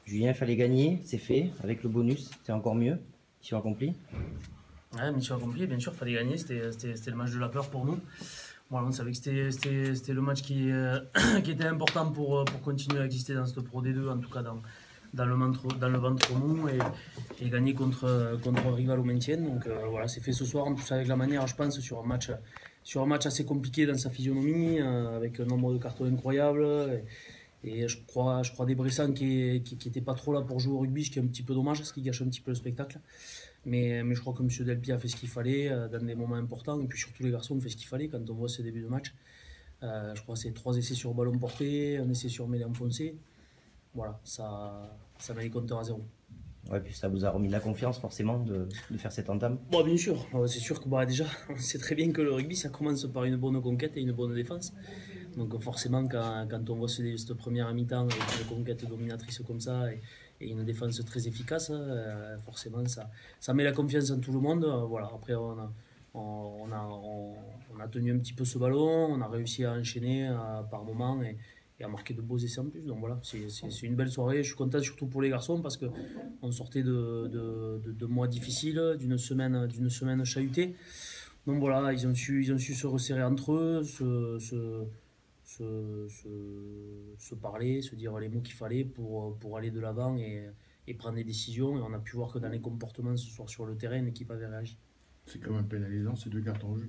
Julien, il fallait gagner, c'est fait. Avec le bonus, c'est encore mieux. Mission accomplie. Ouais, mission accomplie, bien sûr, il fallait gagner, c'était le match de la peur pour nous. Voilà, on savait que c'était le match qui était important pour continuer à exister dans cette Pro D2, en tout cas dans le ventre mou et gagner contre un rival au maintien. Donc voilà, c'est fait ce soir, en plus avec la manière, je pense, sur un match assez compliqué dans sa physionomie, avec un nombre de cartons incroyable. Et je crois des Bressans qui étaient pas trop là pour jouer au rugby, ce qui est un petit peu dommage, ce qui gâche un petit peu le spectacle. Mais je crois que M. Delpy a fait ce qu'il fallait dans des moments importants. Et puis surtout, les garçons ont fait ce qu'il fallait quand on voit ce début de match. Je crois que c'est 3 essais sur ballon porté, un essai sur mêlée enfoncée. Voilà, ça met les compteurs à zéro. Ouais, puis ça vous a remis de la confiance forcément de faire cette entame. Bon, bien sûr, c'est sûr que déjà, on sait très bien que le rugby, ça commence par une bonne conquête et une bonne défense. Donc forcément, quand on voit cette première mi-temps avec une conquête dominatrice comme ça et une défense très efficace, forcément, ça met la confiance en tout le monde. Voilà. Après, on a tenu un petit peu ce ballon, on a réussi à enchaîner par moments et à marquer de beaux essais en plus. Donc voilà, c'est une belle soirée. Je suis content surtout pour les garçons parce qu'on sortait de mois difficiles, d'une semaine chahutée. Donc voilà, ils ont su se resserrer entre eux, se parler, se dire les mots qu'il fallait pour aller de l'avant et prendre des décisions. Et on a pu voir que dans les comportements ce soir sur le terrain, l'équipe avait réagi. C'est quand même pénalisant ces 2 cartons rouges.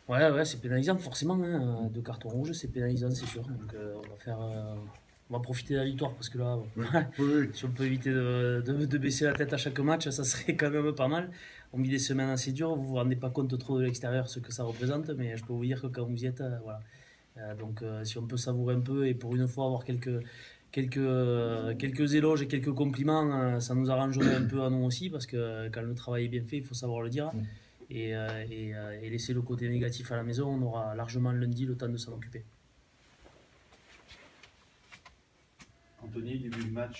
Ouais, c'est pénalisant forcément. Hein. 2 cartons rouges, c'est pénalisant, c'est sûr. Donc on va profiter de la victoire parce que là, Oui, oui. si on peut éviter de baisser la tête à chaque match, ça serait quand même pas mal. On vit des semaines assez dures, vous vous rendez pas compte trop de l'extérieur ce que ça représente, mais je peux vous dire que quand vous y êtes, voilà. Donc si on peut savourer un peu et pour une fois avoir quelques éloges et quelques compliments, ça nous arrangerait un peu à nous aussi parce que quand le travail est bien fait, il faut savoir le dire. Et laisser le côté négatif à la maison, on aura largement lundi le temps de s'en occuper. Anthony, début de match